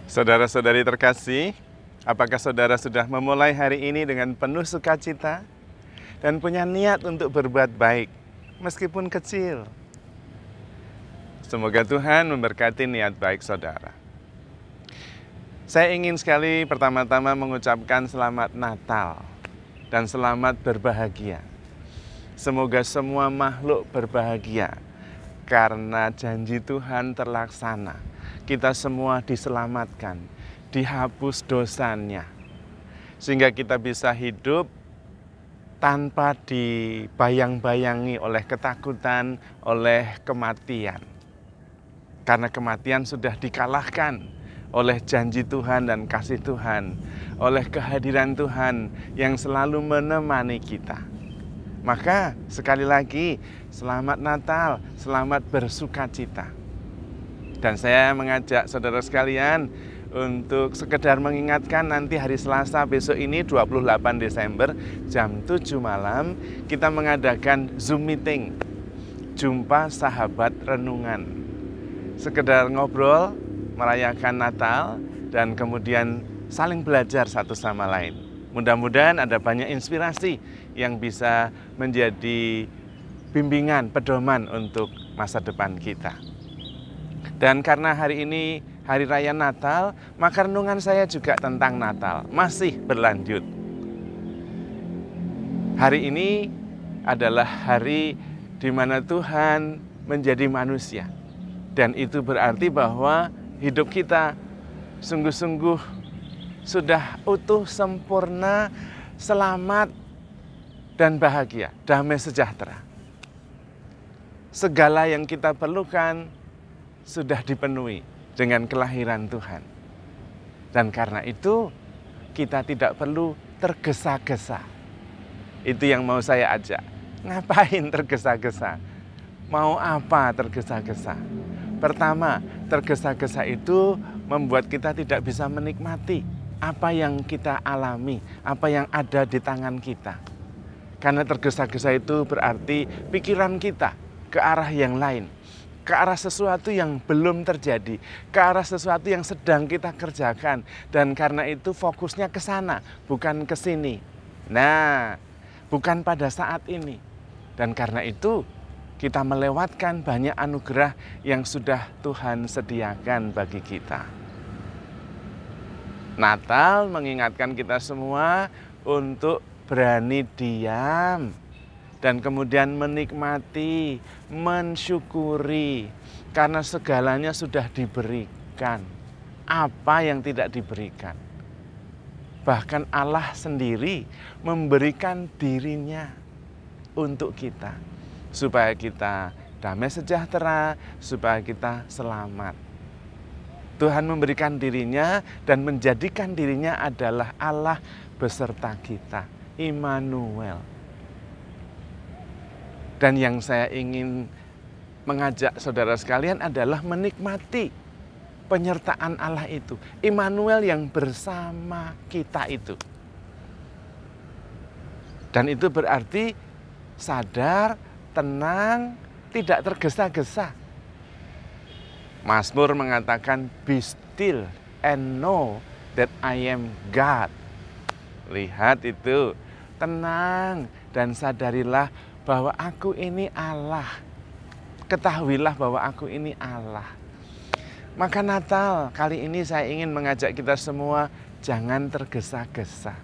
Saudara-saudari terkasih, apakah saudara sudah memulai hari ini dengan penuh sukacita dan punya niat untuk berbuat baik, meskipun kecil? Semoga Tuhan memberkati niat baik saudara. Saya ingin sekali pertama-tama mengucapkan selamat Natal dan selamat berbahagia. Semoga semua makhluk berbahagia karena janji Tuhan terlaksana. Kita semua diselamatkan, dihapus dosanya, sehingga kita bisa hidup tanpa dibayang-bayangi oleh ketakutan, oleh kematian. Karena kematian sudah dikalahkan oleh janji Tuhan dan kasih Tuhan, oleh kehadiran Tuhan yang selalu menemani kita. Maka sekali lagi, selamat Natal, selamat bersukacita. Dan saya mengajak saudara sekalian untuk sekedar mengingatkan nanti hari Selasa besok ini 28 Desember jam 7 malam kita mengadakan Zoom meeting, jumpa sahabat renungan. Sekedar ngobrol, merayakan Natal dan kemudian saling belajar satu sama lain. Mudah-mudahan ada banyak inspirasi yang bisa menjadi bimbingan, pedoman untuk masa depan kita. Dan karena hari ini Hari Raya Natal, maka renungan saya juga tentang Natal, masih berlanjut. Hari ini adalah hari di mana Tuhan menjadi manusia. Dan itu berarti bahwa hidup kita sungguh-sungguh sudah utuh, sempurna, selamat, dan bahagia, damai sejahtera. Segala yang kita perlukan sudah dipenuhi dengan kelahiran Tuhan. Dan karena itu kita tidak perlu tergesa-gesa. Itu yang mau saya ajak. Ngapain tergesa-gesa? Mau apa tergesa-gesa? Pertama, tergesa-gesa itu membuat kita tidak bisa menikmati apa yang kita alami, apa yang ada di tangan kita. Karena tergesa-gesa itu berarti pikiran kita ke arah yang lain, ke arah sesuatu yang belum terjadi, ke arah sesuatu yang sedang kita kerjakan. Dan karena itu fokusnya ke sana, bukan ke sini. Nah, bukan pada saat ini. Dan karena itu kita melewatkan banyak anugerah yang sudah Tuhan sediakan bagi kita. Natal mengingatkan kita semua untuk berani diam dan kemudian menikmati, mensyukuri, karena segalanya sudah diberikan. Apa yang tidak diberikan? Bahkan Allah sendiri memberikan dirinya untuk kita, supaya kita damai sejahtera, supaya kita selamat. Tuhan memberikan dirinya dan menjadikan dirinya adalah Allah beserta kita, Immanuel. Dan yang saya ingin mengajak saudara sekalian adalah menikmati penyertaan Allah itu, Immanuel yang bersama kita itu. Dan itu berarti sadar, tenang, tidak tergesa-gesa. Mazmur mengatakan, "Be still and know that I am God." Lihat itu, tenang dan sadarilah bahwa aku ini Allah. Ketahuilah bahwa aku ini Allah. Maka Natal kali ini saya ingin mengajak kita semua jangan tergesa-gesa.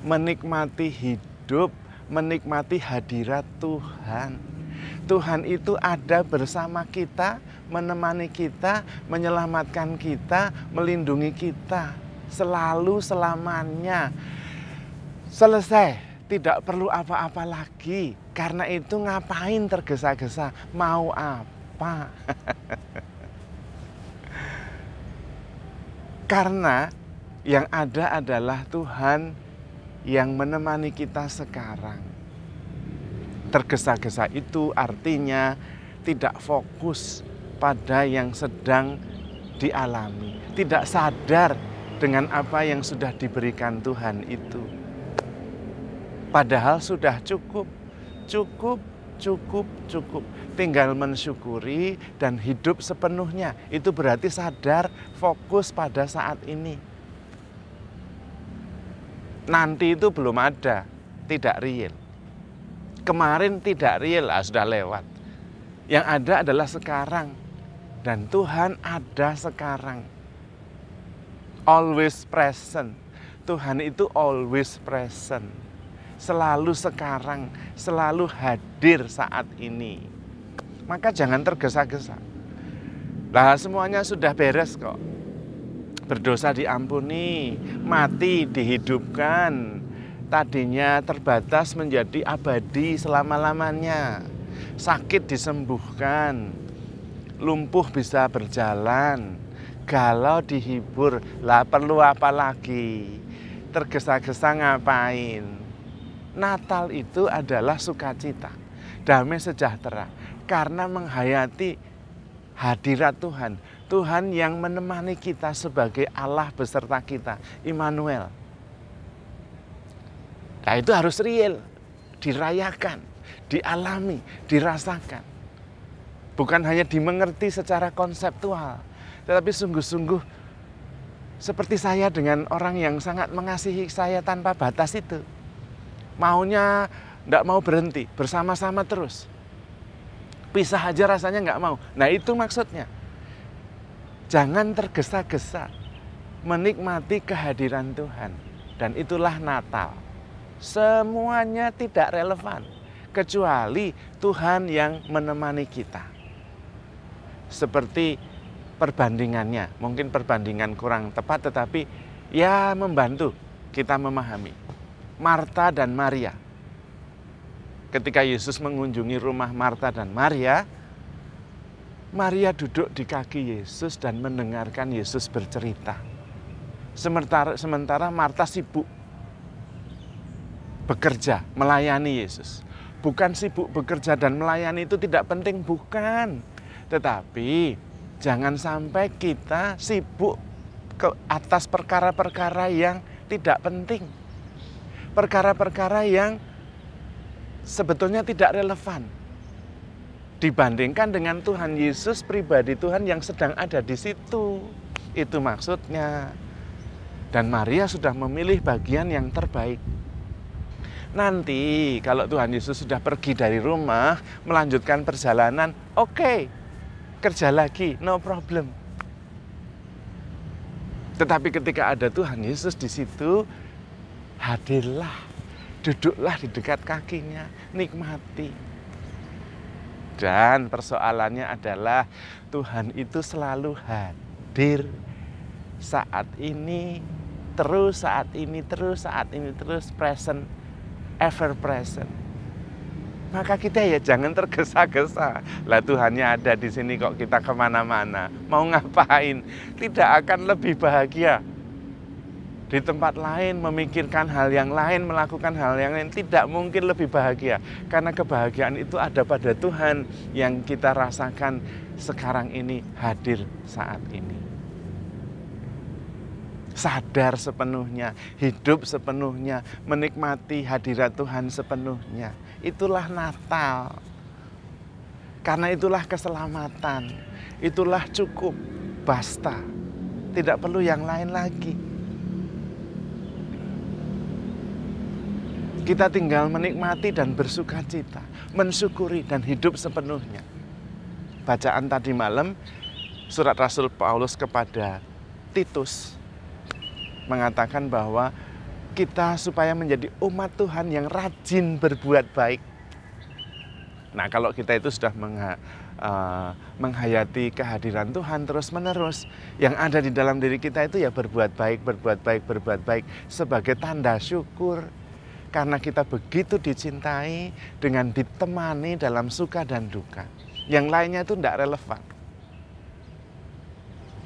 Menikmati hidup, menikmati hadirat Tuhan. Tuhan itu ada bersama kita, menemani kita, menyelamatkan kita, melindungi kita. Selalu, selamanya. Selesai, tidak perlu apa-apa lagi. Karena itu ngapain tergesa-gesa? Mau apa? Karena yang ada adalah Tuhan yang menemani kita sekarang. Tergesa-gesa itu artinya tidak fokus pada yang sedang dialami. Tidak sadar dengan apa yang sudah diberikan Tuhan itu. Padahal sudah cukup cukup, cukup. Tinggal mensyukuri dan hidup sepenuhnya. Itu berarti sadar, fokus pada saat ini. Nanti itu belum ada, tidak real. Kemarin tidak real, sudah lewat. Yang ada adalah sekarang. Dan Tuhan ada sekarang. Always present. Tuhan itu always present. Selalu sekarang, selalu hadir saat ini. Maka jangan tergesa-gesa. Lah semuanya sudah beres kok. Berdosa diampuni, mati dihidupkan. Tadinya terbatas menjadi abadi selama-lamanya. Sakit disembuhkan. Lumpuh bisa berjalan. Galau dihibur. Lah perlu apa lagi? Tergesa-gesa ngapain? Natal itu adalah sukacita, damai sejahtera. Karena menghayati hadirat Tuhan. Tuhan yang menemani kita sebagai Allah beserta kita. Immanuel. Nah itu harus real. Dirayakan, dialami, dirasakan. Bukan hanya dimengerti secara konseptual. Tetapi sungguh-sungguh seperti saya dengan orang yang sangat mengasihi saya tanpa batas itu. Maunya tidak mau berhenti, bersama-sama terus. Pisah aja rasanya nggak mau. Nah itu maksudnya. Jangan tergesa-gesa menikmati kehadiran Tuhan. Dan itulah Natal. Semuanya tidak relevan. Kecuali Tuhan yang menemani kita. Seperti perbandingannya. Mungkin perbandingan kurang tepat tetapi ya membantu kita memahami. Marta dan Maria. Ketika Yesus mengunjungi rumah Marta dan Maria, Maria duduk di kaki Yesus dan mendengarkan Yesus bercerita. Sementara Marta sibuk bekerja, melayani Yesus. Bukan sibuk bekerja dan melayani itu tidak penting, bukan. Tetapi jangan sampai kita sibuk ke atas perkara-perkara yang tidak penting. Perkara-perkara yang sebetulnya tidak relevan dibandingkan dengan Tuhan Yesus, pribadi Tuhan yang sedang ada di situ. Itu maksudnya. Dan Maria sudah memilih bagian yang terbaik. Nanti kalau Tuhan Yesus sudah pergi dari rumah, melanjutkan perjalanan, oke, kerja lagi, no problem. Tetapi ketika ada Tuhan Yesus di situ, hadirlah, duduklah di dekat kakinya, nikmati. Dan persoalannya adalah Tuhan itu selalu hadir saat ini, terus saat ini, terus saat ini, terus present, ever present. Maka kita ya jangan tergesa-gesa. Lah Tuhannya ada di sini kok kita kemana-mana. Mau ngapain? Tidak akan lebih bahagia. Di tempat lain memikirkan hal yang lain, melakukan hal yang lain. Tidak mungkin lebih bahagia. Karena kebahagiaan itu ada pada Tuhan yang kita rasakan sekarang ini, hadir saat ini. Sadar sepenuhnya, hidup sepenuhnya, menikmati hadirat Tuhan sepenuhnya. Itulah Natal. Karena itulah keselamatan. Itulah cukup, basta. Tidak perlu yang lain lagi. Kita tinggal menikmati dan bersukacita, mensyukuri dan hidup sepenuhnya. Bacaan tadi malam, surat Rasul Paulus kepada Titus mengatakan bahwa kita supaya menjadi umat Tuhan yang rajin berbuat baik. Nah, kalau kita itu sudah menghayati kehadiran Tuhan terus-menerus, yang ada di dalam diri kita itu ya berbuat baik, berbuat baik, berbuat baik sebagai tanda syukur. Karena kita begitu dicintai dengan ditemani dalam suka dan duka. Yang lainnya itu tidak relevan.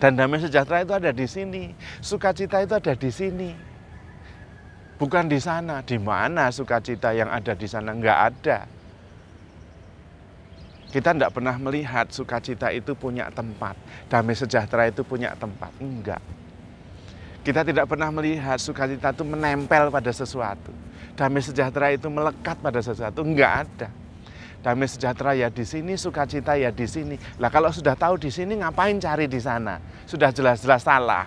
Dan damai sejahtera itu ada di sini. Sukacita itu ada di sini. Bukan di sana. Di mana sukacita yang ada di sana? Enggak ada. Kita tidak pernah melihat sukacita itu punya tempat. Damai sejahtera itu punya tempat. Enggak. Kita tidak pernah melihat sukacita itu menempel pada sesuatu. Damai sejahtera itu melekat pada sesuatu. Enggak ada. damai sejahtera ya di sini, sukacita ya di sini. Lah kalau sudah tahu di sini ngapain cari di sana? Sudah jelas-jelas salah.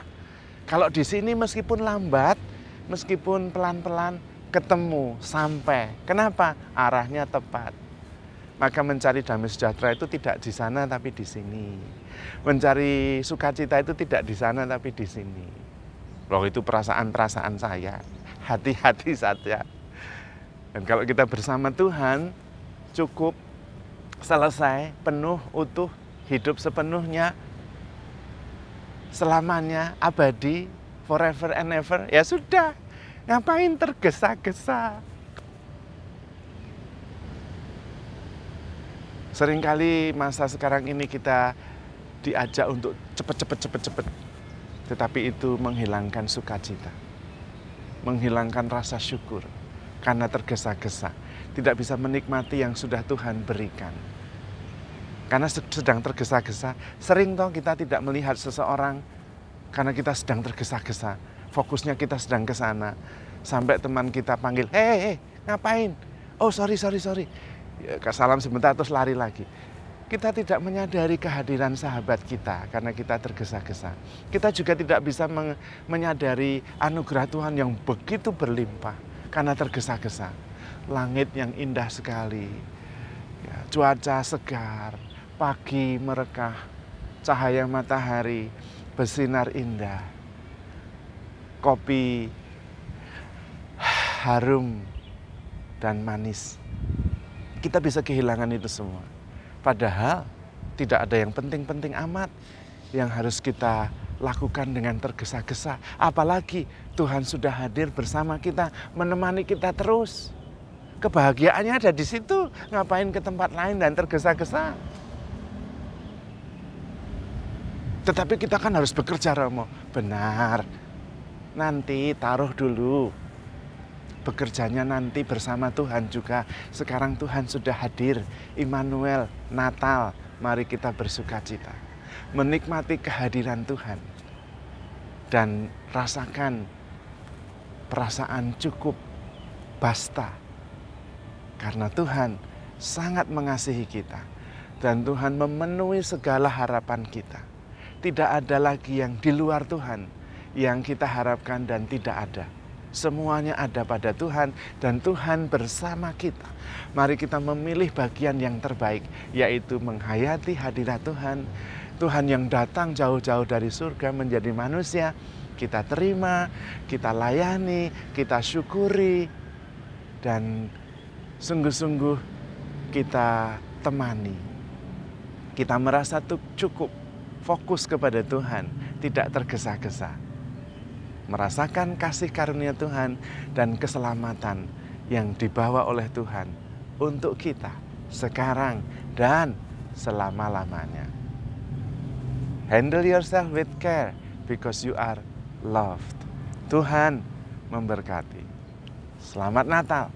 Kalau di sini meskipun lambat, meskipun pelan-pelan ketemu, sampai. Kenapa? Arahnya tepat. Maka mencari damai sejahtera itu tidak di sana tapi di sini. Mencari sukacita itu tidak di sana tapi di sini. Loh, itu perasaan-perasaan saya. Hati-hati saja. Dan kalau kita bersama Tuhan, cukup, selesai, penuh, utuh, hidup sepenuhnya, selamanya, abadi, forever and ever, ya sudah. Ngapain tergesa-gesa? Seringkali masa sekarang ini kita diajak untuk cepet. Tetapi itu menghilangkan sukacita. Menghilangkan rasa syukur. Karena tergesa-gesa. Tidak bisa menikmati yang sudah Tuhan berikan. Karena sedang tergesa-gesa, sering toh kita tidak melihat seseorang karena kita sedang tergesa-gesa. Fokusnya kita sedang ke sana. Sampai teman kita panggil, hei, ngapain? Oh, sorry. Salam sebentar terus lari lagi. Kita tidak menyadari kehadiran sahabat kita karena kita tergesa-gesa. Kita juga tidak bisa menyadari anugerah Tuhan yang begitu berlimpah karena tergesa-gesa. Langit yang indah sekali, ya, cuaca segar, pagi merekah, cahaya matahari bersinar indah, kopi harum dan manis. Kita bisa kehilangan itu semua. Padahal tidak ada yang penting-penting amat yang harus kita lakukan dengan tergesa-gesa. Apalagi Tuhan sudah hadir bersama kita, menemani kita terus. Kebahagiaannya ada di situ. Ngapain ke tempat lain dan tergesa-gesa? Tetapi kita kan harus bekerja, Romo. Benar. Nanti taruh dulu. Bekerjanya nanti bersama Tuhan juga. Sekarang Tuhan sudah hadir. Immanuel, Natal. Mari kita bersukacita. Menikmati kehadiran Tuhan. Dan rasakan perasaan cukup, basta. Karena Tuhan sangat mengasihi kita. Dan Tuhan memenuhi segala harapan kita. Tidak ada lagi yang di luar Tuhan yang kita harapkan dan tidak ada. Semuanya ada pada Tuhan dan Tuhan bersama kita. Mari kita memilih bagian yang terbaik, yaitu menghayati hadirat Tuhan. Tuhan yang datang jauh-jauh dari surga menjadi manusia. Kita terima, kita layani, kita syukuri, dan sungguh-sungguh kita temani. Kita merasa cukup fokus kepada Tuhan, tidak tergesa-gesa. Merasakan kasih karunia Tuhan dan keselamatan yang dibawa oleh Tuhan untuk kita sekarang dan selama-lamanya. Handle yourself with care because you are loved. Tuhan memberkati. Selamat Natal.